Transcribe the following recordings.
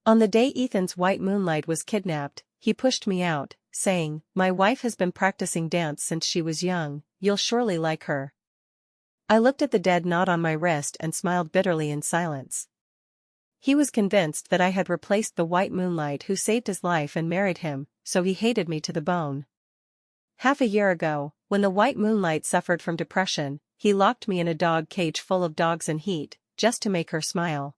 On the day Ethan's white moonlight was kidnapped, he pushed me out, saying, "My wife has been practicing dance since she was young, you'll surely like her." I looked at the dead knot on my wrist and smiled bitterly in silence. He was convinced that I had replaced the white moonlight who saved his life and married him, so he hated me to the bone. Half a year ago, when the white moonlight suffered from depression, he locked me in a dog cage full of dogs and heat, just to make her smile.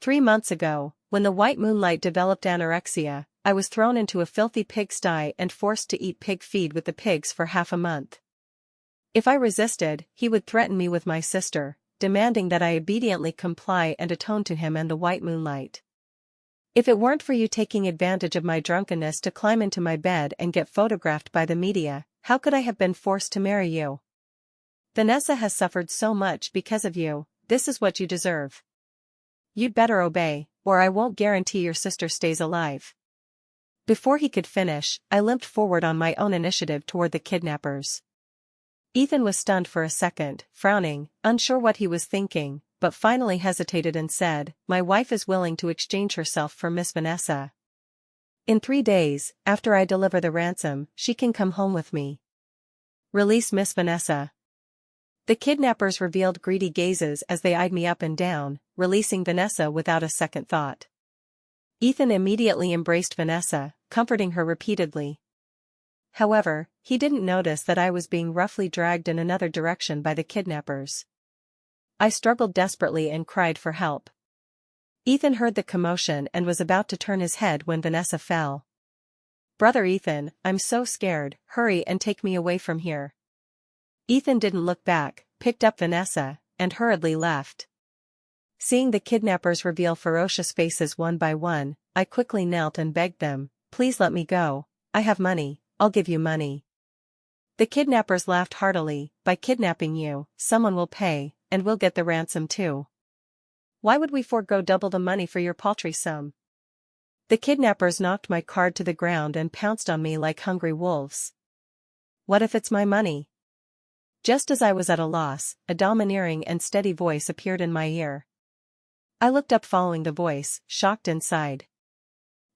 3 months ago, when the white moonlight developed anorexia, I was thrown into a filthy pigsty and forced to eat pig feed with the pigs for half a month. If I resisted, he would threaten me with my sister, demanding that I obediently comply and atone to him and the white moonlight. If it weren't for you taking advantage of my drunkenness to climb into my bed and get photographed by the media, how could I have been forced to marry you? Vanessa has suffered so much because of you, this is what you deserve. You'd better obey, or I won't guarantee your sister stays alive. Before he could finish, I limped forward on my own initiative toward the kidnappers. Ethan was stunned for a second, frowning, unsure what he was thinking, but finally hesitated and said, "My wife is willing to exchange herself for Miss Vanessa. In 3 days, after I deliver the ransom, she can come home with me. Release Miss Vanessa." The kidnappers revealed greedy gazes as they eyed me up and down, releasing Vanessa without a second thought. Ethan immediately embraced Vanessa, comforting her repeatedly. However, he didn't notice that I was being roughly dragged in another direction by the kidnappers. I struggled desperately and cried for help. Ethan heard the commotion and was about to turn his head when Vanessa fell. "Brother Ethan, I'm so scared, hurry and take me away from here." Ethan didn't look back, picked up Vanessa, and hurriedly left. Seeing the kidnappers reveal ferocious faces one by one, I quickly knelt and begged them, "Please let me go, I have money, I'll give you money." The kidnappers laughed heartily, "By kidnapping you, someone will pay, and we'll get the ransom too. Why would we forego double the money for your paltry sum?" The kidnappers knocked my card to the ground and pounced on me like hungry wolves. "What if it's my money?" Just as I was at a loss, a domineering and steady voice appeared in my ear. I looked up following the voice, shocked inside.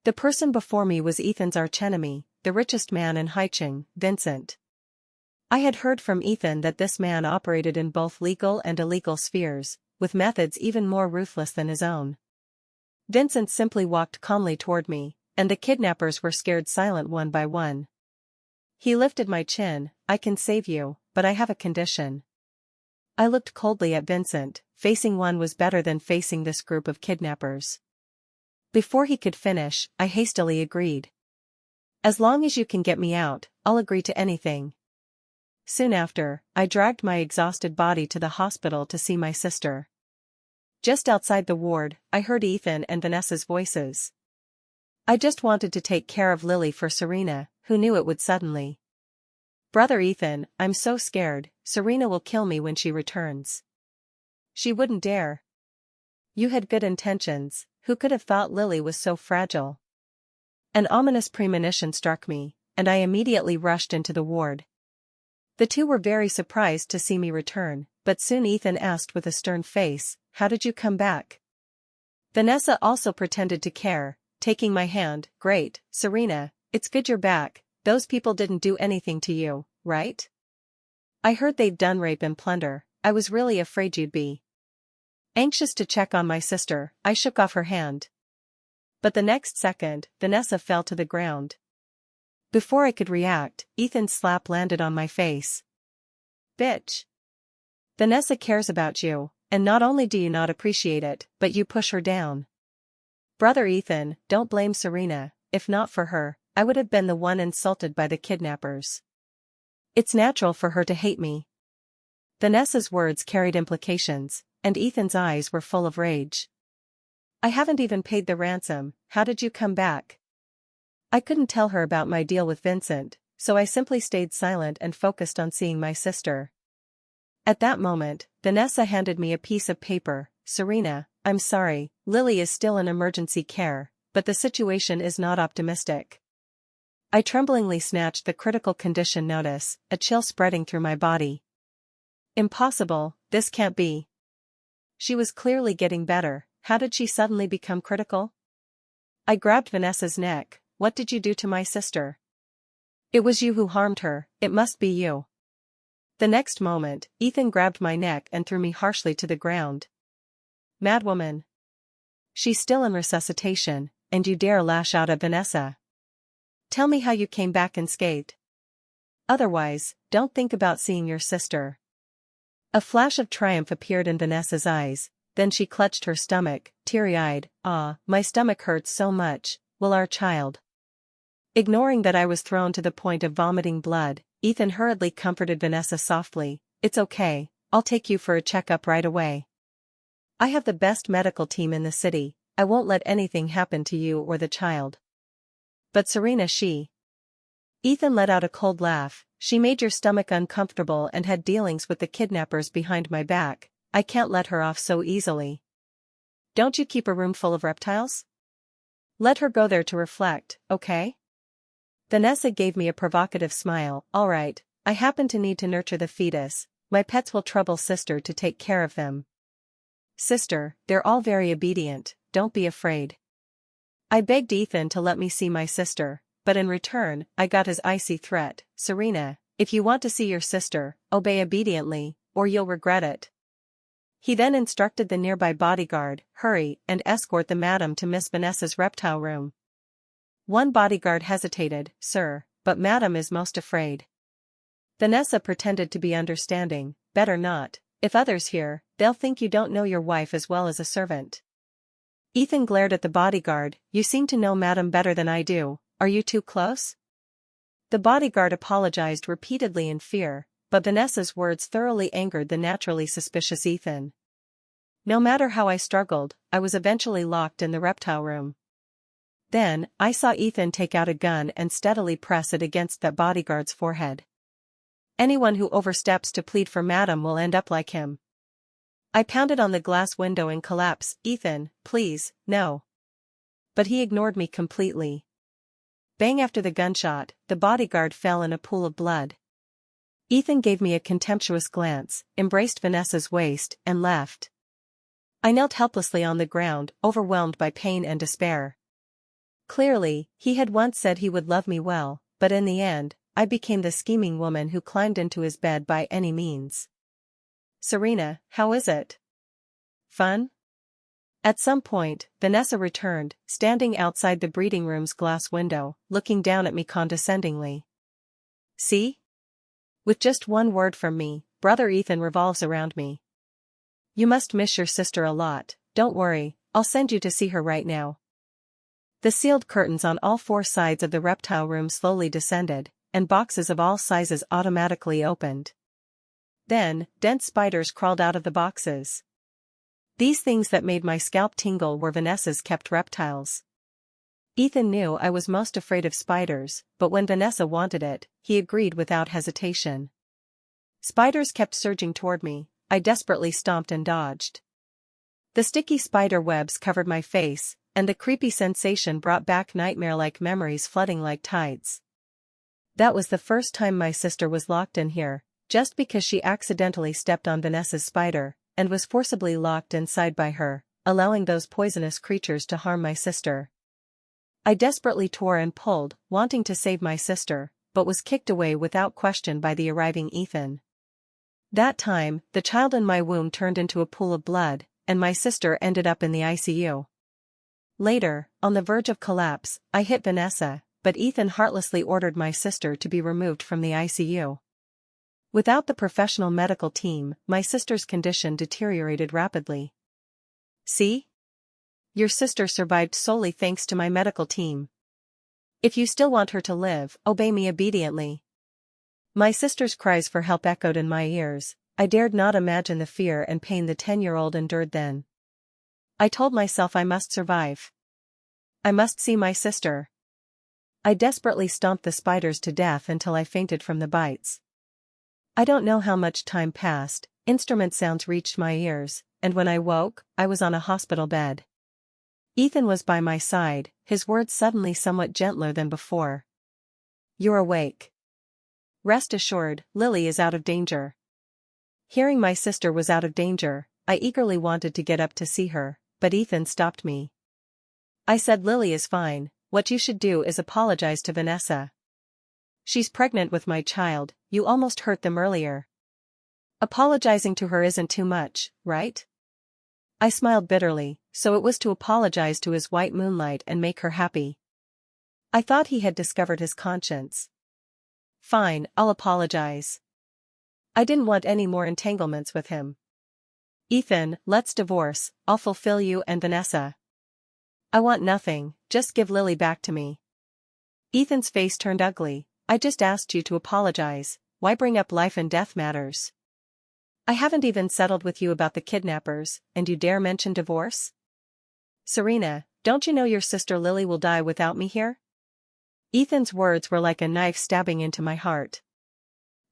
The person before me was Ethan's archenemy, the richest man in Haicheng, Vincent. I had heard from Ethan that this man operated in both legal and illegal spheres, with methods even more ruthless than his own. Vincent simply walked calmly toward me, and the kidnappers were scared silent one by one. He lifted my chin, "I can save you, but I have a condition." I looked coldly at Vincent, facing one was better than facing this group of kidnappers. Before he could finish, I hastily agreed. "As long as you can get me out, I'll agree to anything." Soon after, I dragged my exhausted body to the hospital to see my sister. Just outside the ward, I heard Ethan and Vanessa's voices. I just wanted to take care of Lily for Serena, who knew it would suddenly. "Brother Ethan, I'm so scared, Serena will kill me when she returns." "She wouldn't dare. You had good intentions, who could have thought Lily was so fragile?" An ominous premonition struck me, and I immediately rushed into the ward. The two were very surprised to see me return, but soon Ethan asked with a stern face, "How did you come back?" Vanessa also pretended to care, taking my hand, "Great, Serena, it's good you're back, those people didn't do anything to you, right? I heard they'd done rape and plunder, I was really afraid you'd be." Anxious to check on my sister, I shook off her hand. But the next second, Vanessa fell to the ground. Before I could react, Ethan's slap landed on my face. "Bitch. Vanessa cares about you, and not only do you not appreciate it, but you push her down." "Brother Ethan, don't blame Serena, if not for her, I would have been the one insulted by the kidnappers. It's natural for her to hate me." Vanessa's words carried implications, and Ethan's eyes were full of rage. "I haven't even paid the ransom, how did you come back?" I couldn't tell her about my deal with Vincent, so I simply stayed silent and focused on seeing my sister. At that moment, Vanessa handed me a piece of paper. "Serena, I'm sorry, Lily is still in emergency care, but the situation is not optimistic." I tremblingly snatched the critical condition notice, a chill spreading through my body. "Impossible, this can't be. She was clearly getting better, how did she suddenly become critical?" I grabbed Vanessa's neck. What did you do to my sister? It was you who harmed her, it must be you. The next moment, Ethan grabbed my neck and threw me harshly to the ground. Madwoman. She's still in resuscitation, and you dare lash out at Vanessa. Tell me how you came back unscathed. Otherwise, don't think about seeing your sister. A flash of triumph appeared in Vanessa's eyes, then she clutched her stomach, teary-eyed. Ah, my stomach hurts so much. Will our child? Ignoring that I was thrown to the point of vomiting blood, Ethan hurriedly comforted Vanessa softly. It's okay, I'll take you for a checkup right away. I have the best medical team in the city, I won't let anything happen to you or the child. But Serena, Ethan let out a cold laugh. She made your stomach uncomfortable and had dealings with the kidnappers behind my back. I can't let her off so easily. Don't you keep a room full of reptiles? Let her go there to reflect, okay? Vanessa gave me a provocative smile. All right, I happen to need to nurture the fetus. My pets will trouble sister to take care of them. Sister, they're all very obedient, don't be afraid. I begged Ethan to let me see my sister, but in return, I got his icy threat. Serena, if you want to see your sister, obey obediently, or you'll regret it. He then instructed the nearby bodyguard, hurry and escort the madam to Miss Vanessa's reptile room. One bodyguard hesitated, sir, but madam is most afraid. Vanessa pretended to be understanding, better not, if others hear, they'll think you don't know your wife as well as a servant. Ethan glared at the bodyguard, you seem to know madam better than I do, are you too close? The bodyguard apologized repeatedly in fear, but Vanessa's words thoroughly angered the naturally suspicious Ethan. No matter how I struggled, I was eventually locked in the reptile room. Then, I saw Ethan take out a gun and steadily press it against that bodyguard's forehead. Anyone who oversteps to plead for madam will end up like him. I pounded on the glass window in collapse. Ethan, please, no. But he ignored me completely. Bang after the gunshot, the bodyguard fell in a pool of blood. Ethan gave me a contemptuous glance, embraced Vanessa's waist, and left. I knelt helplessly on the ground, overwhelmed by pain and despair. Clearly, he had once said he would love me well, but in the end, I became the scheming woman who climbed into his bed by any means. Serena, how is it? Fun? At some point, Vanessa returned, standing outside the breeding room's glass window, looking down at me condescendingly. See? With just one word from me, brother Ethan revolves around me. You must miss your sister a lot, don't worry, I'll send you to see her right now. The sealed curtains on all four sides of the reptile room slowly descended, and boxes of all sizes automatically opened. Then, dense spiders crawled out of the boxes. These things that made my scalp tingle were Vanessa's kept reptiles. Ethan knew I was most afraid of spiders, but when Vanessa wanted it, he agreed without hesitation. Spiders kept surging toward me, I desperately stomped and dodged. The sticky spider webs covered my face, and the creepy sensation brought back nightmare-like memories flooding like tides. That was the first time my sister was locked in here, just because she accidentally stepped on Vanessa's spider, and was forcibly locked inside by her, allowing those poisonous creatures to harm my sister. I desperately tore and pulled, wanting to save my sister, but was kicked away without question by the arriving Ethan. That time, the child in my womb turned into a pool of blood, and my sister ended up in the ICU. Later, on the verge of collapse, I hit Vanessa, but Ethan heartlessly ordered my sister to be removed from the ICU. Without the professional medical team, my sister's condition deteriorated rapidly. See? Your sister survived solely thanks to my medical team. If you still want her to live, obey me obediently. My sister's cries for help echoed in my ears. I dared not imagine the fear and pain the 10-year-old endured then. I told myself I must survive. I must see my sister. I desperately stomped the spiders to death until I fainted from the bites. I don't know how much time passed, instrument sounds reached my ears, and when I woke, I was on a hospital bed. Ethan was by my side, his words suddenly somewhat gentler than before. You're awake. Rest assured, Lily is out of danger. Hearing my sister was out of danger, I eagerly wanted to get up to see her, but Ethan stopped me. I said Lily is fine, what you should do is apologize to Vanessa. She's pregnant with my child, you almost hurt them earlier. Apologizing to her isn't too much, right? I smiled bitterly, so it was to apologize to his white moonlight and make her happy. I thought he had discovered his conscience. Fine, I'll apologize. I didn't want any more entanglements with him. Ethan, let's divorce, I'll fulfill you and Vanessa. I want nothing, just give Lily back to me. Ethan's face turned ugly. I just asked you to apologize, why bring up life and death matters? I haven't even settled with you about the kidnappers, and you dare mention divorce? Serena, don't you know your sister Lily will die without me here? Ethan's words were like a knife stabbing into my heart.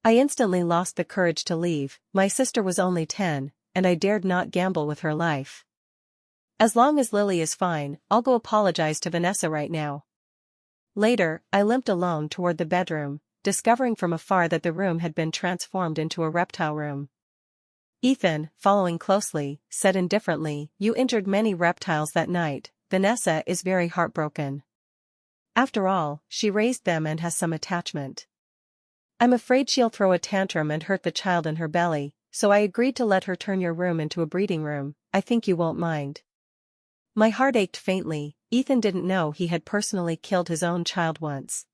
I instantly lost the courage to leave. My sister was only 10, and I dared not gamble with her life. As long as Lily is fine, I'll go apologize to Vanessa right now. Later, I limped alone toward the bedroom, discovering from afar that the room had been transformed into a reptile room. Ethan, following closely, said indifferently, "You injured many reptiles that night. Vanessa is very heartbroken. After all, she raised them and has some attachment. I'm afraid she'll throw a tantrum and hurt the child in her belly, so I agreed to let her turn your room into a breeding room. I think you won't mind." My heart ached faintly. Ethan didn't know he had personally killed his own child once.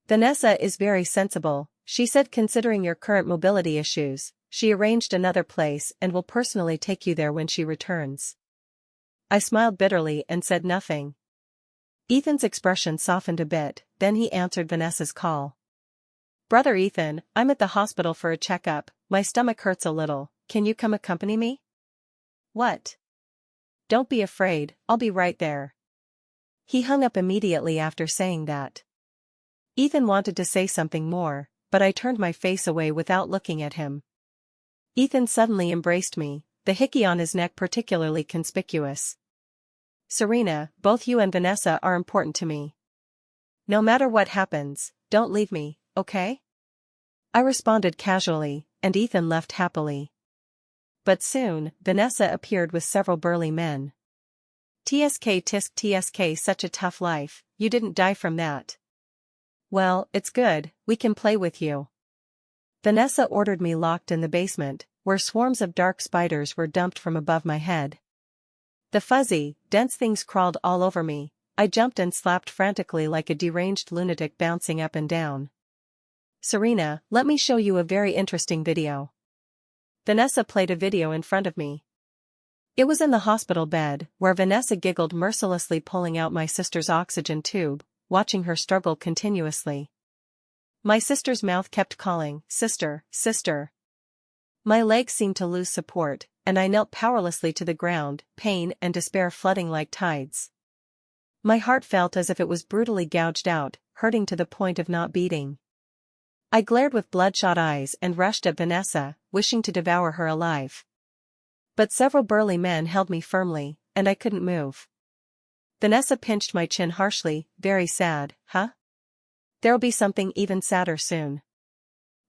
Vanessa is very sensible, she said, considering your current mobility issues. She arranged another place and will personally take you there when she returns. I smiled bitterly and said nothing. Ethan's expression softened a bit, then he answered Vanessa's call. "Brother Ethan, I'm at the hospital for a checkup, my stomach hurts a little, can you come accompany me?" "What?" "Don't be afraid, I'll be right there." He hung up immediately after saying that. Ethan wanted to say something more, but I turned my face away without looking at him. Ethan suddenly embraced me, the hickey on his neck particularly conspicuous. "Serena, both you and Vanessa are important to me. No matter what happens, don't leave me, okay?" I responded casually, and Ethan left happily. But soon, Vanessa appeared with several burly men. "TSK tisk TSK, such a tough life, you didn't die from that." "Well, it's good, we can play with you." Vanessa ordered me locked in the basement, where swarms of dark spiders were dumped from above my head. The fuzzy, dense things crawled all over me. I jumped and slapped frantically like a deranged lunatic, bouncing up and down. "Serena, let me show you a very interesting video." Vanessa played a video in front of me. It was in the hospital bed, where Vanessa giggled mercilessly, pulling out my sister's oxygen tube, watching her struggle continuously. My sister's mouth kept calling, "Sister, sister." My legs seemed to lose support, and I knelt powerlessly to the ground, pain and despair flooding like tides. My heart felt as if it was brutally gouged out, hurting to the point of not beating. I glared with bloodshot eyes and rushed at Vanessa, wishing to devour her alive. But several burly men held me firmly, and I couldn't move. Vanessa pinched my chin harshly, "Very sad, huh? There'll be something even sadder soon."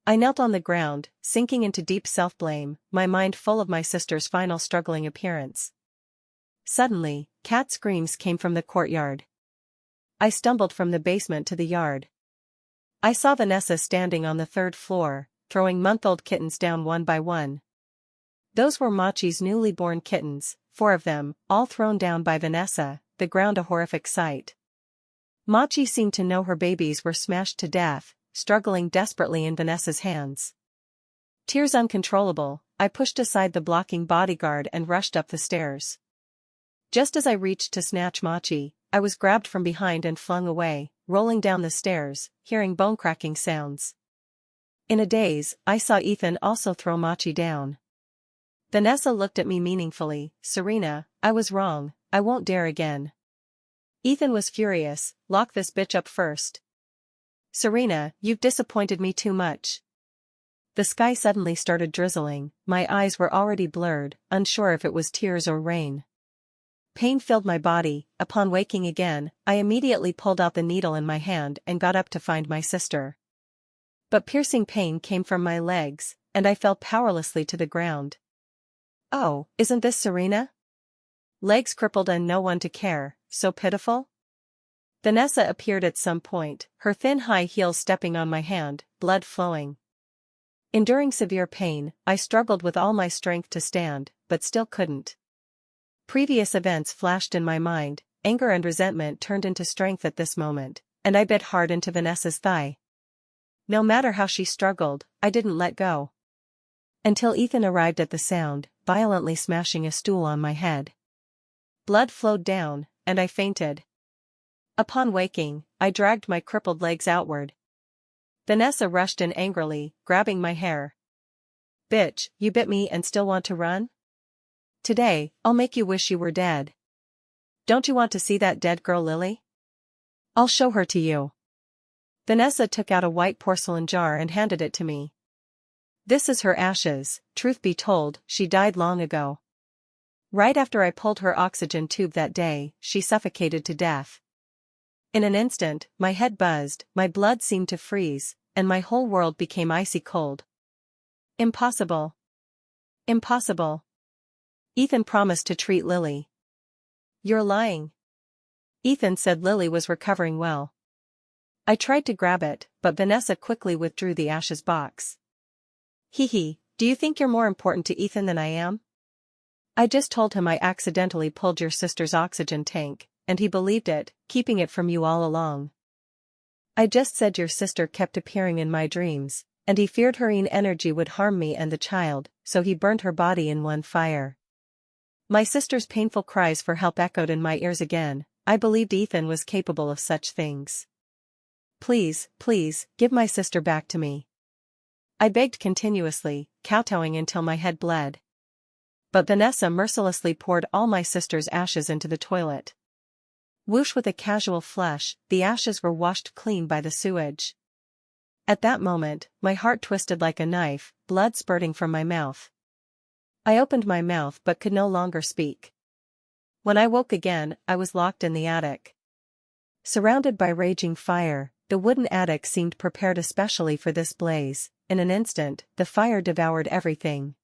I knelt on the ground, sinking into deep self-blame, my mind full of my sister's final struggling appearance. Suddenly, cat screams came from the courtyard. I stumbled from the basement to the yard. I saw Vanessa standing on the 3rd floor, throwing month-old kittens down one by one. Those were Machi's newly born kittens, 4 of them, all thrown down by Vanessa, the ground a horrific sight. Machi seemed to know her babies were smashed to death, struggling desperately in Vanessa's hands. Tears uncontrollable, I pushed aside the blocking bodyguard and rushed up the stairs. Just as I reached to snatch Machi, I was grabbed from behind and flung away, rolling down the stairs, hearing bone-cracking sounds. In a daze, I saw Ethan also throw Machi down. Vanessa looked at me meaningfully, "Serena, I was wrong, I won't dare again." Ethan was furious, "Lock this bitch up first." "Serena, you've disappointed me too much." The sky suddenly started drizzling, my eyes were already blurred, unsure if it was tears or rain. Pain filled my body. Upon waking again, I immediately pulled out the needle in my hand and got up to find my sister. But piercing pain came from my legs, and I fell powerlessly to the ground. "Oh, isn't this Serena? Legs crippled and no one to care," so pitiful? Vanessa appeared at some point, her thin high heels stepping on my hand, blood flowing. Enduring severe pain, I struggled with all my strength to stand, but still couldn't. Previous events flashed in my mind, anger and resentment turned into strength at this moment, and I bit hard into Vanessa's thigh. No matter how she struggled, I didn't let go. Until Ethan arrived at the sound, violently smashing a stool on my head. Blood flowed down, and I fainted. Upon waking, I dragged my crippled legs outward. Vanessa rushed in angrily, grabbing my hair. "Bitch, you bit me and still want to run? Today, I'll make you wish you were dead. Don't you want to see that dead girl Lily? I'll show her to you." Vanessa took out a white porcelain jar and handed it to me. "This is her ashes, truth be told, she died long ago. Right after I pulled her oxygen tube that day, she suffocated to death. In an instant, my head buzzed, my blood seemed to freeze, and my whole world became icy cold. Impossible. Impossible. Ethan promised to treat Lily." "You're lying." Ethan said Lily was recovering well. I tried to grab it, but Vanessa quickly withdrew the ashes box. "Hee, do you think you're more important to Ethan than I am? I just told him I accidentally pulled your sister's oxygen tank, and he believed it, keeping it from you all along. I just said your sister kept appearing in my dreams, and he feared her energy would harm me and the child, so he burned her body in one fire." My sister's painful cries for help echoed in my ears again. I believed Ethan was capable of such things. "Please, please, give my sister back to me." I begged continuously, kowtowing until my head bled. But Vanessa mercilessly poured all my sister's ashes into the toilet. Whoosh, with a casual flush, the ashes were washed clean by the sewage. At that moment, my heart twisted like a knife, blood spurting from my mouth. I opened my mouth but could no longer speak. When I woke again, I was locked in the attic. Surrounded by raging fire, the wooden attic seemed prepared especially for this blaze. In an instant, the fire devoured everything.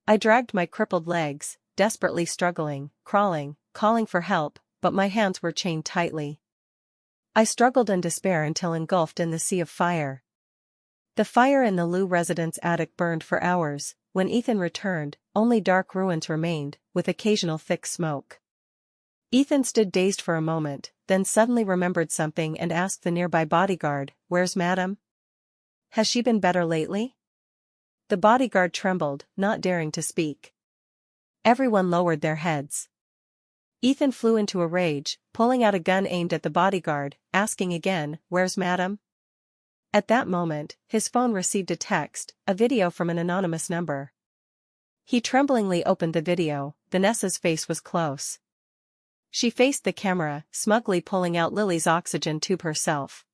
I dragged my crippled legs, desperately struggling, crawling, calling for help, but my hands were chained tightly. I struggled in despair until engulfed in the sea of fire. The fire in the Liu residence attic burned for hours. When Ethan returned, only dark ruins remained, with occasional thick smoke. Ethan stood dazed for a moment, then suddenly remembered something and asked the nearby bodyguard, "Where's Madam? Has she been better lately?" The bodyguard trembled, not daring to speak. Everyone lowered their heads. Ethan flew into a rage, pulling out a gun aimed at the bodyguard, asking again, "Where's Madam?" At that moment, his phone received a text, a video from an anonymous number. He tremblingly opened the video. Vanessa's face was close. She faced the camera, smugly pulling out Lily's oxygen tube herself.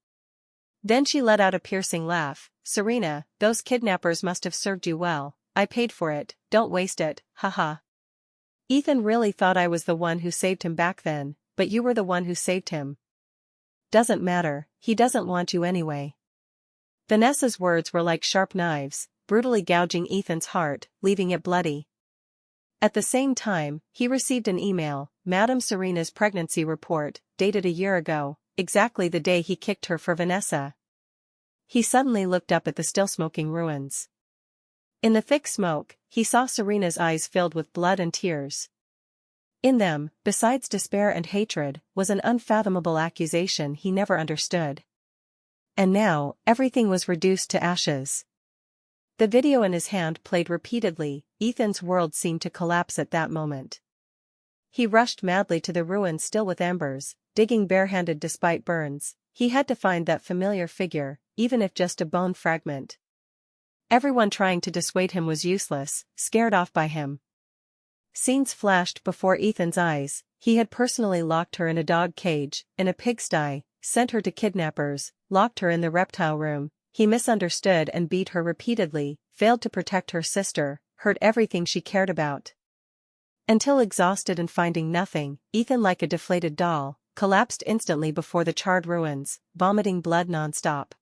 Then she let out a piercing laugh. "Serena, those kidnappers must have served you well. I paid for it, don't waste it, haha. Ethan really thought I was the one who saved him back then, but you were the one who saved him. Doesn't matter, he doesn't want you anyway." Vanessa's words were like sharp knives, brutally gouging Ethan's heart, leaving it bloody. At the same time, he received an email, Madame Serena's pregnancy report, dated a year ago, exactly the day he kicked her for Vanessa. He suddenly looked up at the still-smoking ruins. In the thick smoke, he saw Serena's eyes filled with blood and tears. In them, besides despair and hatred, was an unfathomable accusation he never understood. And now, everything was reduced to ashes. The video in his hand played repeatedly. Ethan's world seemed to collapse at that moment. He rushed madly to the ruins still with embers, digging barehanded despite burns. He had to find that familiar figure, even if just a bone fragment. Everyone trying to dissuade him was useless, scared off by him. Scenes flashed before Ethan's eyes. He had personally locked her in a dog cage, in a pigsty, sent her to kidnappers, locked her in the reptile room. He misunderstood and beat her repeatedly, failed to protect her sister, hurt everything she cared about. Until exhausted and finding nothing, Ethan, like a deflated doll, collapsed instantly before the charred ruins, vomiting blood non-stop.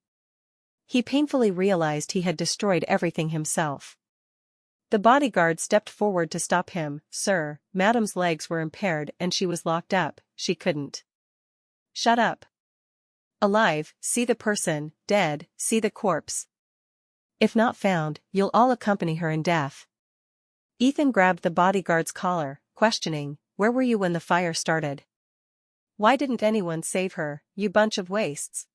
He painfully realized he had destroyed everything himself. The bodyguard stepped forward to stop him. Sir, madam's legs were impaired and she was locked up, she couldn't. Shut up. Alive, see the person, dead, see the corpse. If not found, you'll all accompany her in death. Ethan grabbed the bodyguard's collar, questioning, where were you when the fire started? Why didn't anyone save her, you bunch of wastes?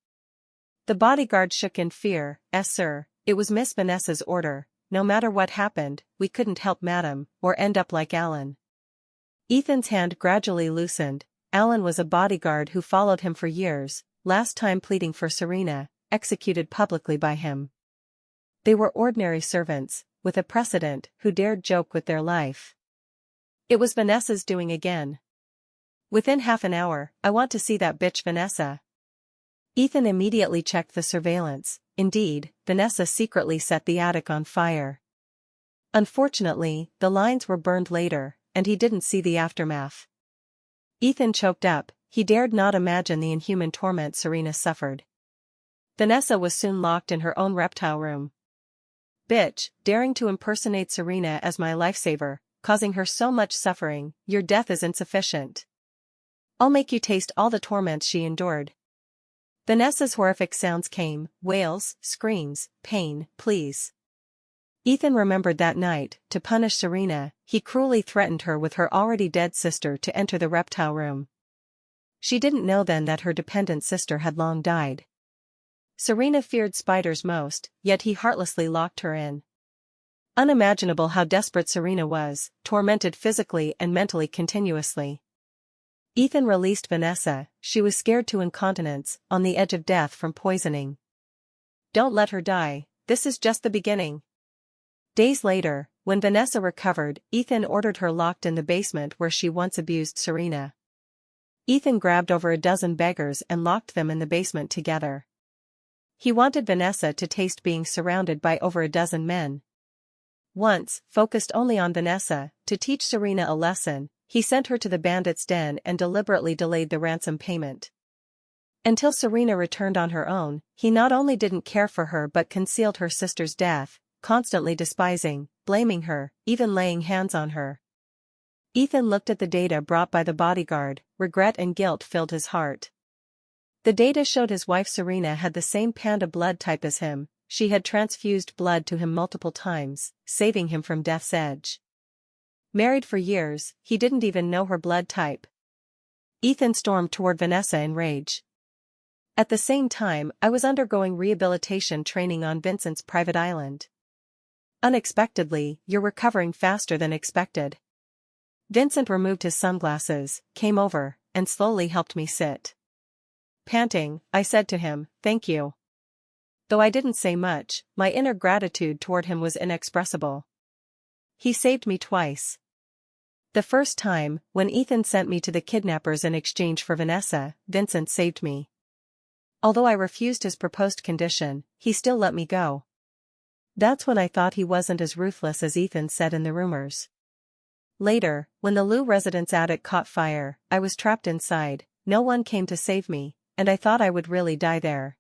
The bodyguard shook in fear. Sir, it was Miss Vanessa's order, no matter what happened, we couldn't help madam, or end up like Alan. Ethan's hand gradually loosened. Alan was a bodyguard who followed him for years, last time pleading for Serena, executed publicly by him. They were ordinary servants, with a precedent, who dared joke with their life. It was Vanessa's doing again. Within half an hour, I want to see that bitch Vanessa. Ethan immediately checked the surveillance. Indeed, Vanessa secretly set the attic on fire. Unfortunately, the lines were burned later, and he didn't see the aftermath. Ethan choked up. He dared not imagine the inhuman torment Serena suffered. Vanessa was soon locked in her own reptile room. Bitch, daring to impersonate Serena as my lifesaver, causing her so much suffering, your death is insufficient. I'll make you taste all the torments she endured. Vanessa's horrific sounds came, wails, screams, pain, pleas. Ethan remembered that night, to punish Serena, he cruelly threatened her with her already dead sister to enter the reptile room. She didn't know then that her dependent sister had long died. Serena feared spiders most, yet he heartlessly locked her in. Unimaginable how desperate Serena was, tormented physically and mentally continuously. Ethan released Vanessa. She was scared to incontinence, on the edge of death from poisoning. Don't let her die, this is just the beginning. Days later, when Vanessa recovered, Ethan ordered her locked in the basement where she once abused Serena. Ethan grabbed over a dozen beggars and locked them in the basement together. He wanted Vanessa to taste being surrounded by over a dozen men. Once, focused only on Vanessa, to teach Serena a lesson, he sent her to the bandits' den and deliberately delayed the ransom payment. Until Serena returned on her own, he not only didn't care for her but concealed her sister's death, constantly despising, blaming her, even laying hands on her. Ethan looked at the data brought by the bodyguard. Regret and guilt filled his heart. The data showed his wife Serena had the same panda blood type as him. She had transfused blood to him multiple times, saving him from death's edge. Married for years, he didn't even know her blood type. Ethan stormed toward Vanessa in rage. At the same time, I was undergoing rehabilitation training on Vincent's private island. Unexpectedly, you're recovering faster than expected. Vincent removed his sunglasses, came over, and slowly helped me sit. Panting, I said to him, "Thank you." Though I didn't say much, my inner gratitude toward him was inexpressible. He saved me twice. The first time, when Ethan sent me to the kidnappers in exchange for Vanessa, Vincent saved me. Although I refused his proposed condition, he still let me go. That's when I thought he wasn't as ruthless as Ethan said in the rumors. Later, when the Lou residence attic caught fire, I was trapped inside, no one came to save me, and I thought I would really die there.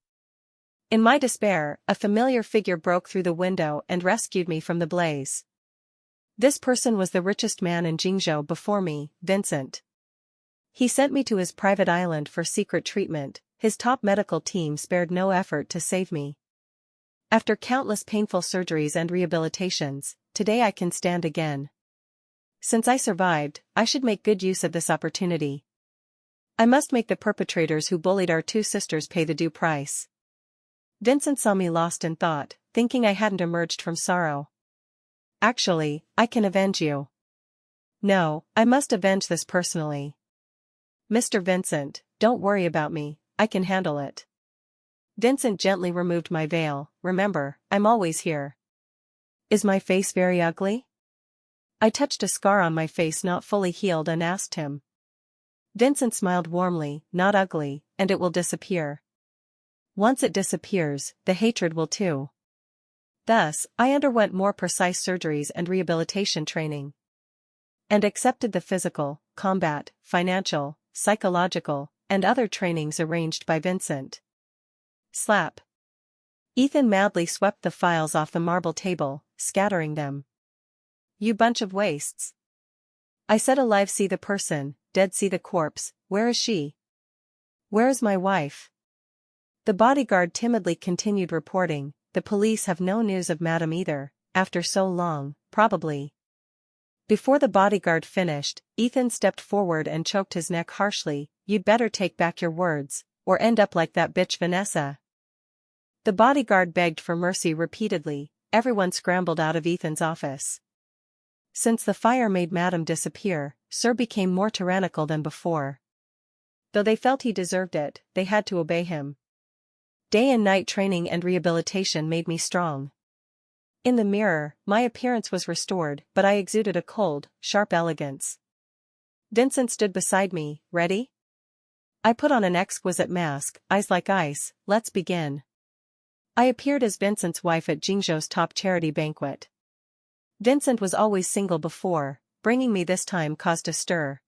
In my despair, a familiar figure broke through the window and rescued me from the blaze. This person was the richest man in Jingzhou before me, Vincent. He sent me to his private island for secret treatment. His top medical team spared no effort to save me. After countless painful surgeries and rehabilitations, today I can stand again. Since I survived, I should make good use of this opportunity. I must make the perpetrators who bullied our two sisters pay the due price. Vincent saw me lost in thought, thinking I hadn't emerged from sorrow. Actually, I can avenge you. No, I must avenge this personally. Mr. Vincent, don't worry about me, I can handle it. Vincent gently removed my veil. Remember, I'm always here. Is my face very ugly? I touched a scar on my face not fully healed and asked him. Vincent smiled warmly. Not ugly, and it will disappear. Once it disappears, the hatred will too. Thus, I underwent more precise surgeries and rehabilitation training. And accepted the physical, combat, financial, psychological, and other trainings arranged by Vincent. Slap. Ethan madly swept the files off the marble table, scattering them. You bunch of wastes. I said alive see the person, dead see the corpse, where is she? Where is my wife? The bodyguard timidly continued reporting, the police have no news of madam either, after so long, probably. Before the bodyguard finished, Ethan stepped forward and choked his neck harshly, you'd better take back your words, or end up like that bitch Vanessa. The bodyguard begged for mercy repeatedly, everyone scrambled out of Ethan's office. Since the fire made madam disappear, Sir became more tyrannical than before. Though they felt he deserved it, they had to obey him. Day and night training and rehabilitation made me strong. In the mirror, my appearance was restored, but I exuded a cold, sharp elegance. Vincent stood beside me, ready? I put on an exquisite mask, eyes like ice, let's begin. I appeared as Vincent's wife at Jingzhou's top charity banquet. Vincent was always single before, bringing me this time caused a stir.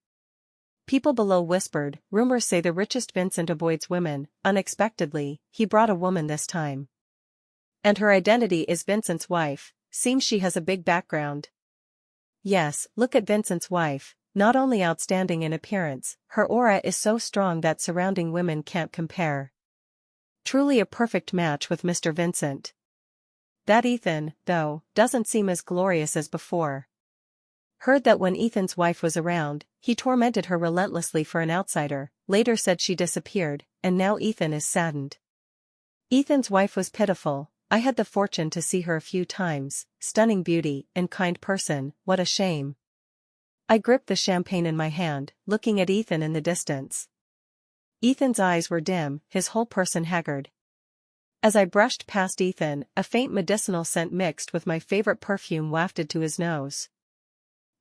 People below whispered, rumors say the richest Vincent avoids women, unexpectedly, he brought a woman this time. And her identity is Vincent's wife, seems she has a big background. Yes, look at Vincent's wife, not only outstanding in appearance, her aura is so strong that surrounding women can't compare. Truly a perfect match with Mr. Vincent. That Ethan, though, doesn't seem as glorious as before. Heard that when Ethan's wife was around, he tormented her relentlessly for an outsider, later said she disappeared, and now Ethan is saddened. Ethan's wife was pitiful, I had the fortune to see her a few times, stunning beauty and kind person, what a shame. I gripped the champagne in my hand, looking at Ethan in the distance. Ethan's eyes were dim, his whole person haggard. As I brushed past Ethan, a faint medicinal scent mixed with my favorite perfume wafted to his nose.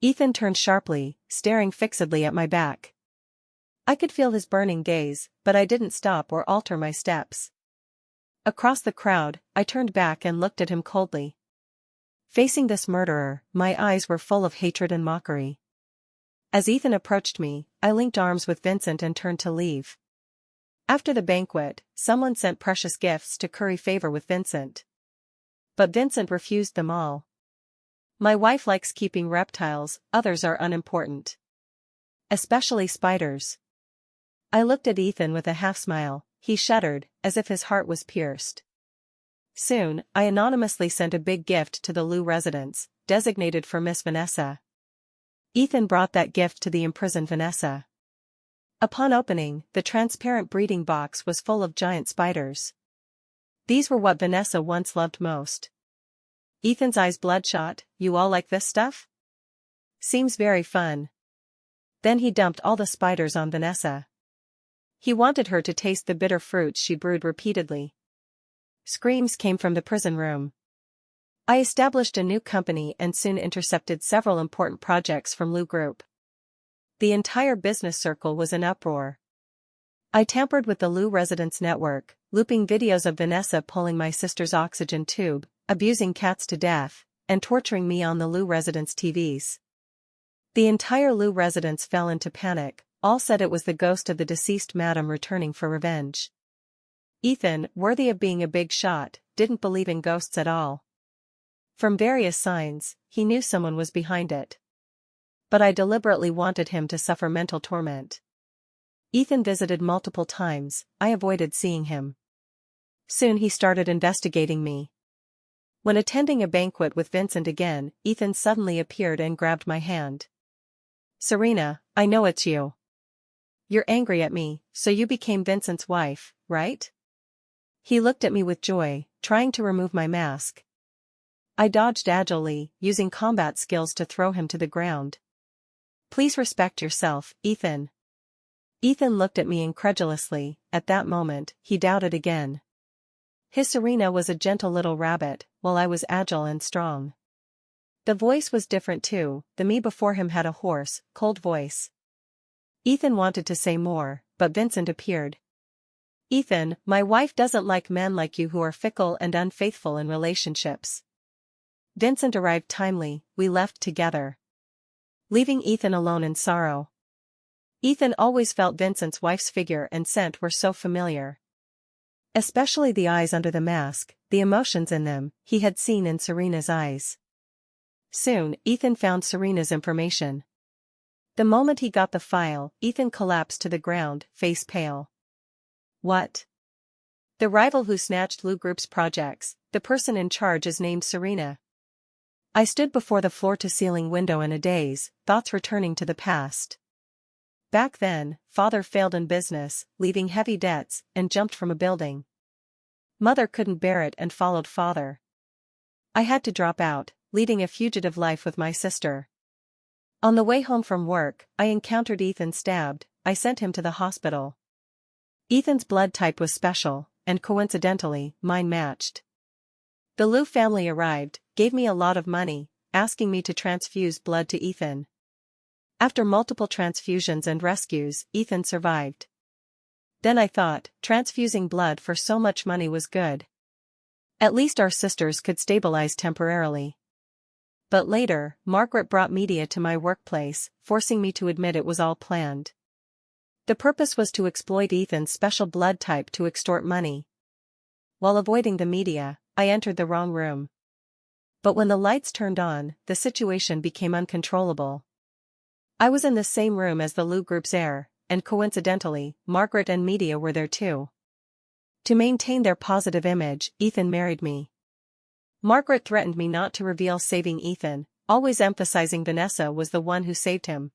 Ethan turned sharply, staring fixedly at my back. I could feel his burning gaze, but I didn't stop or alter my steps. Across the crowd, I turned back and looked at him coldly. Facing this murderer, my eyes were full of hatred and mockery. As Ethan approached me, I linked arms with Vincent and turned to leave. After the banquet, someone sent precious gifts to curry favor with Vincent. But Vincent refused them all. My wife likes keeping reptiles, others are unimportant. Especially spiders. I looked at Ethan with a half-smile, he shuddered, as if his heart was pierced. Soon, I anonymously sent a big gift to the Liu residence, designated for Miss Vanessa. Ethan brought that gift to the imprisoned Vanessa. Upon opening, the transparent breeding box was full of giant spiders. These were what Vanessa once loved most. Ethan's eyes bloodshot, you all like this stuff? Seems very fun. Then he dumped all the spiders on Vanessa. He wanted her to taste the bitter fruits she brewed repeatedly. Screams came from the prison room. I established a new company and soon intercepted several important projects from Liu Group. The entire business circle was in uproar. I tampered with the Liu residence network, looping videos of Vanessa pulling my sister's oxygen tube, abusing cats to death, and torturing me on the Liu residence TVs. The entire Liu residence fell into panic, all said it was the ghost of the deceased madam returning for revenge. Ethan, worthy of being a big shot, didn't believe in ghosts at all. From various signs, he knew someone was behind it. But I deliberately wanted him to suffer mental torment. Ethan visited multiple times, I avoided seeing him. Soon he started investigating me. When attending a banquet with Vincent again, Ethan suddenly appeared and grabbed my hand. Serena, I know it's you. You're angry at me, so you became Vincent's wife, right? He looked at me with joy, trying to remove my mask. I dodged agilely, using combat skills to throw him to the ground. Please respect yourself, Ethan. Ethan looked at me incredulously, at that moment, he doubted again. His Serena was a gentle little rabbit, while I was agile and strong. The voice was different too, the me before him had a hoarse, cold voice. Ethan wanted to say more, but Vincent appeared. Ethan, my wife doesn't like men like you who are fickle and unfaithful in relationships. Vincent arrived timely, we left together. Leaving Ethan alone in sorrow. Ethan always felt Vincent's wife's figure and scent were so familiar. Especially the eyes under the mask, the emotions in them, he had seen in Serena's eyes. Soon, Ethan found Serena's information. The moment he got the file, Ethan collapsed to the ground, face pale. What? The rival who snatched Lou Group's projects, the person in charge is named Serena. I stood before the floor-to-ceiling window in a daze, thoughts returning to the past. Back then, father failed in business, leaving heavy debts, and jumped from a building. Mother couldn't bear it and followed father. I had to drop out, leading a fugitive life with my sister. On the way home from work, I encountered Ethan stabbed. I sent him to the hospital. Ethan's blood type was special, and coincidentally, mine matched. The Liu family arrived, gave me a lot of money, asking me to transfuse blood to Ethan. After multiple transfusions and rescues, Ethan survived. Then I thought, transfusing blood for so much money was good. At least our sisters could stabilize temporarily. But later, Margaret brought media to my workplace, forcing me to admit it was all planned. The purpose was to exploit Ethan's special blood type to extort money. While avoiding the media, I entered the wrong room. But when the lights turned on, the situation became uncontrollable. I was in the same room as the Liu Group's heir, and coincidentally, Margaret and media were there too. To maintain their positive image, Ethan married me. Margaret threatened me not to reveal saving Ethan, always emphasizing Vanessa was the one who saved him.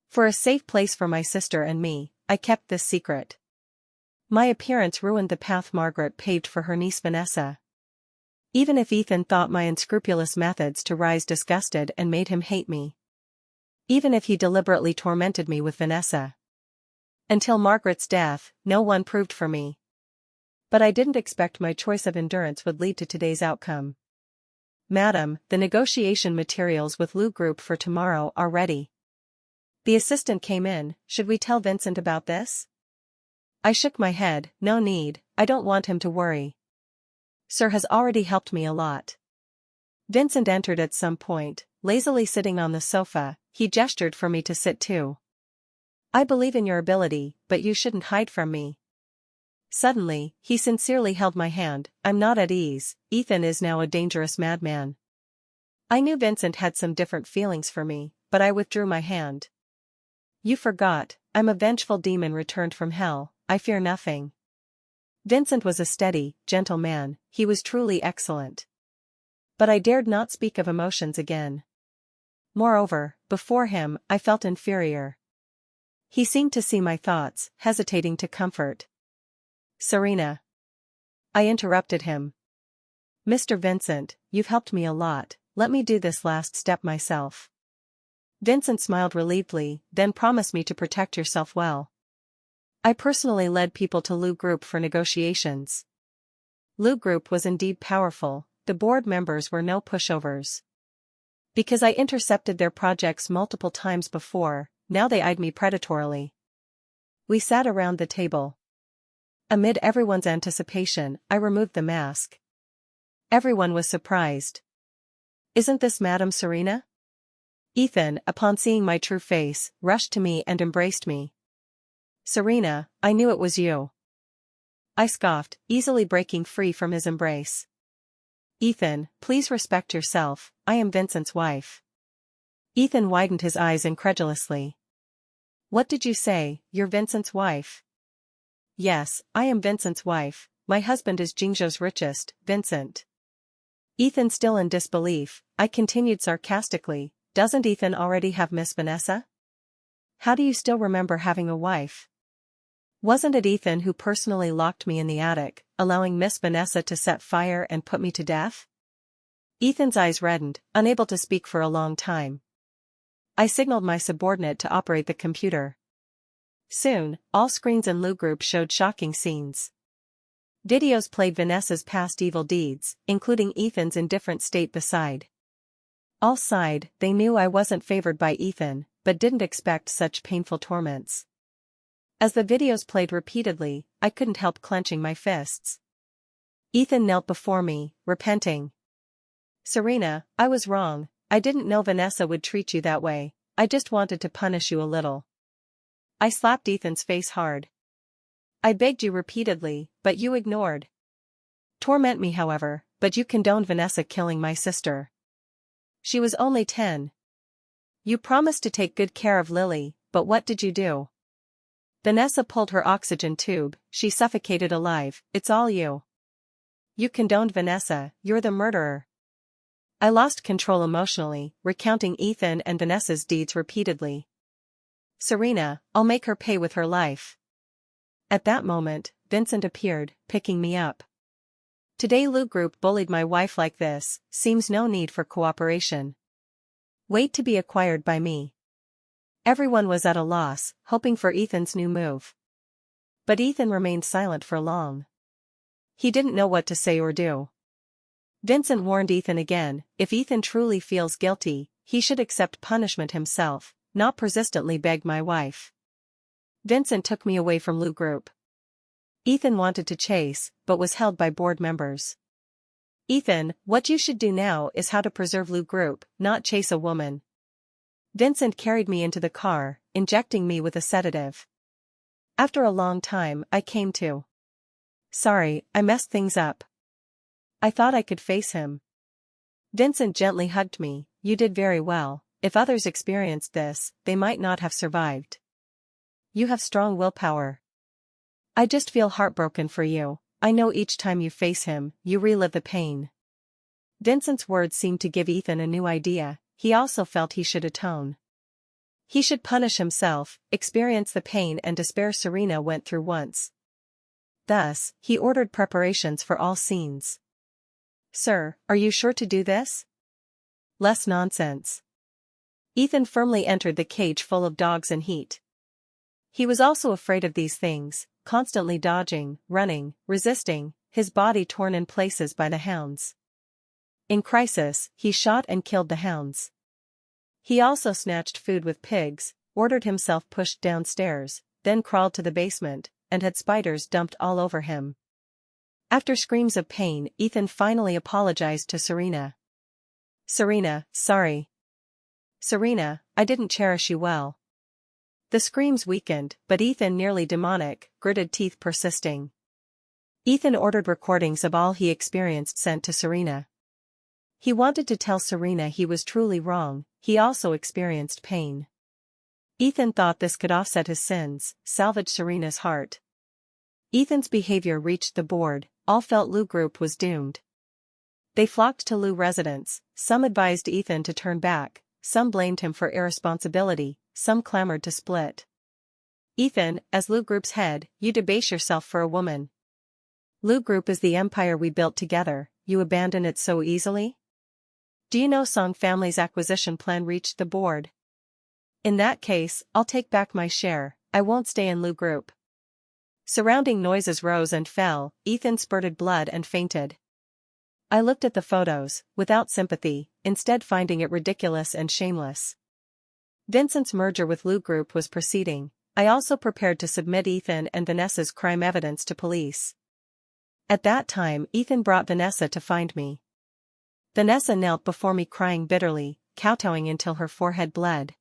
For a safe place for my sister and me, I kept this secret. My appearance ruined the path Margaret paved for her niece Vanessa. Even if Ethan thought my unscrupulous methods to rise disgusted and made him hate me. Even if he deliberately tormented me with Vanessa. Until Margaret's death, no one proved for me. But I didn't expect my choice of endurance would lead to today's outcome. Madam, the negotiation materials with Liu Group for tomorrow are ready. The assistant came in. Should we tell Vincent about this? I shook my head. No need, I don't want him to worry. Sir has already helped me a lot. Vincent entered at some point, lazily sitting on the sofa. He gestured for me to sit too. I believe in your ability, but you shouldn't hide from me. Suddenly, he sincerely held my hand. I'm not at ease. Ethan is now a dangerous madman. I knew Vincent had some different feelings for me, but I withdrew my hand. You forgot, I'm a vengeful demon returned from hell. I fear nothing. Vincent was a steady, gentle man. He was truly excellent. But I dared not speak of emotions again. Moreover, before him, I felt inferior. He seemed to see my thoughts, hesitating to comfort. Serena. I interrupted him. Mr. Vincent, you've helped me a lot, let me do this last step myself. Vincent smiled relievedly, then promised me to protect yourself well. I personally led people to Liu Group for negotiations. Liu Group was indeed powerful, the board members were no pushovers. Because I intercepted their projects multiple times before, now they eyed me predatorily. We sat around the table. Amid everyone's anticipation, I removed the mask. Everyone was surprised. Isn't this Madame Serena? Ethan, upon seeing my true face, rushed to me and embraced me. Serena, I knew it was you. I scoffed, easily breaking free from his embrace. Ethan, please respect yourself, I am Vincent's wife. Ethan widened his eyes incredulously. What did you say, you're Vincent's wife? Yes, I am Vincent's wife, my husband is Jingzhou's richest, Vincent. Ethan still in disbelief, I continued sarcastically, doesn't Ethan already have Miss Vanessa? How do you still remember having a wife? Wasn't it Ethan who personally locked me in the attic, allowing Miss Vanessa to set fire and put me to death? Ethan's eyes reddened, unable to speak for a long time. I signaled my subordinate to operate the computer. Soon, all screens in Liu Group showed shocking scenes. Videos played Vanessa's past evil deeds, including Ethan's indifferent state beside. All sighed, they knew I wasn't favored by Ethan, but didn't expect such painful torments. As the videos played repeatedly, I couldn't help clenching my fists. Ethan knelt before me, repenting. Serena, I was wrong, I didn't know Vanessa would treat you that way, I just wanted to punish you a little. I slapped Ethan's face hard. I begged you repeatedly, but you ignored. Torment me however, but you condoned Vanessa killing my sister. She was only 10. You promised to take good care of Lily, but what did you do? Vanessa pulled her oxygen tube, she suffocated alive, it's all you. You condoned Vanessa, you're the murderer. I lost control emotionally, recounting Ethan and Vanessa's deeds repeatedly. Serena, I'll make her pay with her life. At that moment, Vincent appeared, picking me up. Today Lou Group bullied my wife like this, seems no need for cooperation. Wait to be acquired by me. Everyone was at a loss, hoping for Ethan's new move. But Ethan remained silent for long. He didn't know what to say or do. Vincent warned Ethan again, if Ethan truly feels guilty, he should accept punishment himself, not persistently beg my wife. Vincent took me away from Lou Group. Ethan wanted to chase, but was held by board members. Ethan, what you should do now is how to preserve Lou Group, not chase a woman. Vincent carried me into the car, injecting me with a sedative. After a long time, I came to. Sorry, I messed things up. I thought I could face him. Vincent gently hugged me, you did very well, if others experienced this, they might not have survived. You have strong willpower. I just feel heartbroken for you, I know each time you face him, you relive the pain. Vincent's words seemed to give Ethan a new idea, he also felt he should atone. He should punish himself, experience the pain and despair Serena went through once. Thus, he ordered preparations for all scenes. Sir, are you sure to do this? Less nonsense. Ethan firmly entered the cage full of dogs and heat. He was also afraid of these things, constantly dodging, running, resisting, his body torn in places by the hounds. In crisis, he shot and killed the hounds. He also snatched food with pigs, ordered himself pushed downstairs, then crawled to the basement, and had spiders dumped all over him. After screams of pain, Ethan finally apologized to Serena. Serena, sorry. Serena, I didn't cherish you well. The screams weakened, but Ethan, nearly demonic, gritted teeth persisting. Ethan ordered recordings of all he experienced sent to Serena. He wanted to tell Serena he was truly wrong, he also experienced pain. Ethan thought this could offset his sins, salvage Serena's heart. Ethan's behavior reached the board, all felt Lou Group was doomed. They flocked to Lou residence, some advised Ethan to turn back, some blamed him for irresponsibility, some clamored to split. Ethan, as Lou Group's head, you debase yourself for a woman. Lou Group is the empire we built together, you abandon it so easily? Do you know Song family's acquisition plan reached the board? In that case, I'll take back my share, I won't stay in Lou Group. Surrounding noises rose and fell, Ethan spurted blood and fainted. I looked at the photos, without sympathy, instead finding it ridiculous and shameless. Vincent's merger with Lou Group was proceeding, I also prepared to submit Ethan and Vanessa's crime evidence to police. At that time Ethan brought Vanessa to find me. Vanessa knelt before me crying bitterly, kowtowing until her forehead bled.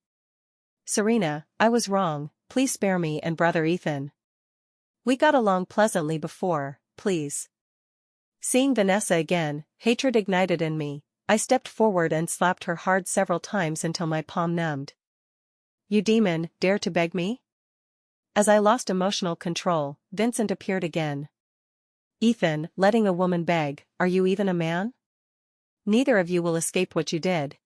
Serena, I was wrong, please spare me and brother Ethan. We got along pleasantly before, please. Seeing Vanessa again, hatred ignited in me, I stepped forward and slapped her hard several times until my palm numbed. You demon, dare to beg me? As I lost emotional control, Vincent appeared again. Ethan, letting a woman beg, are you even a man? Neither of you will escape what you did.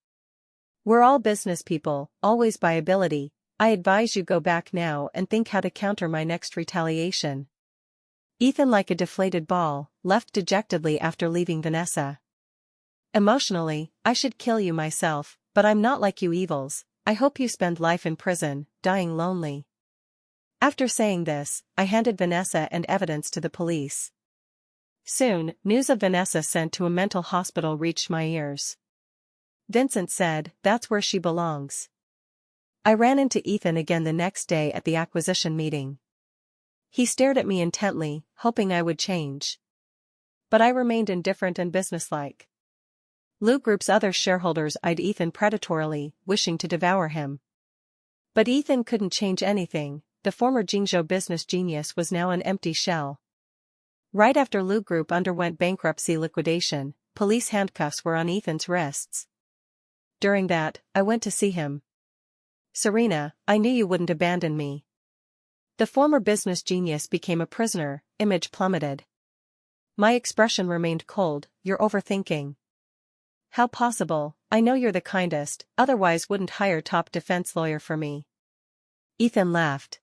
We're all business people, always by ability, I advise you go back now and think how to counter my next retaliation. Ethan, like a deflated ball, left dejectedly after leaving Vanessa. Emotionally, I should kill you myself, but I'm not like you evils, I hope you spend life in prison, dying lonely. After saying this, I handed Vanessa and evidence to the police. Soon, news of Vanessa sent to a mental hospital reached my ears. Vincent said, that's where she belongs. I ran into Ethan again the next day at the acquisition meeting. He stared at me intently, hoping I would change. But I remained indifferent and businesslike. Lou Group's other shareholders eyed Ethan predatorily, wishing to devour him. But Ethan couldn't change anything, the former Jingzhou business genius was now an empty shell. Right after Lou Group underwent bankruptcy liquidation, police handcuffs were on Ethan's wrists. During that, I went to see him. Serena, I knew you wouldn't abandon me. The former business genius became a prisoner, image plummeted. My expression remained cold. You're overthinking. How possible? I know you're the kindest, otherwise wouldn't hire top defense lawyer for me. Ethan laughed.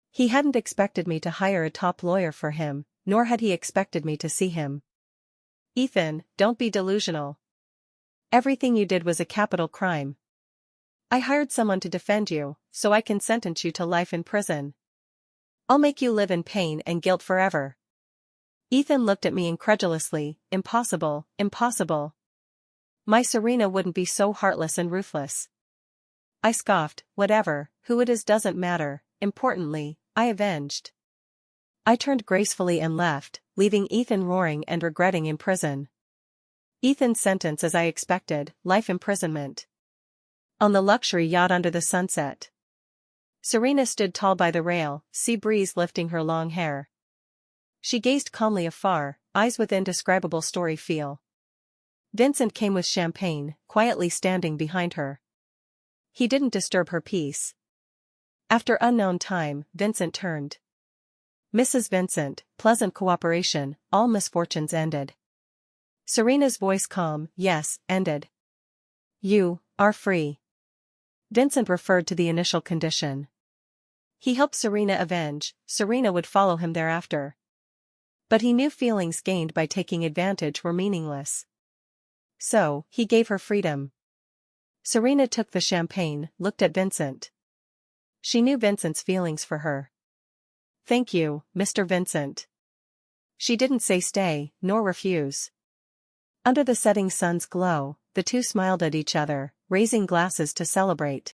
He hadn't expected me to hire a top lawyer for him, nor had he expected me to see him. Ethan, don't be delusional. Everything you did was a capital crime. I hired someone to defend you, so I can sentence you to life in prison. I'll make you live in pain and guilt forever. Ethan looked at me incredulously. Impossible, impossible. My Serena wouldn't be so heartless and ruthless. I scoffed. Whatever, who it is doesn't matter. Importantly, I avenged. I turned gracefully and left, leaving Ethan roaring and regretting in prison. Ethan's sentence, as I expected, life imprisonment. On the luxury yacht under the sunset. Serena stood tall by the rail, sea breeze lifting her long hair. She gazed calmly afar, eyes with indescribable story feel. Vincent came with champagne, quietly standing behind her. He didn't disturb her peace. After unknown time, Vincent turned. Mrs. Vincent, pleasant cooperation, all misfortunes ended. Serena's voice calm, yes, ended. You are free. Vincent referred to the initial condition. He helped Serena avenge, Serena would follow him thereafter. But he knew feelings gained by taking advantage were meaningless. So, he gave her freedom. Serena took the champagne, looked at Vincent. She knew Vincent's feelings for her. Thank you, Mr. Vincent. She didn't say stay, nor refuse. Under the setting sun's glow, the two smiled at each other, raising glasses to celebrate.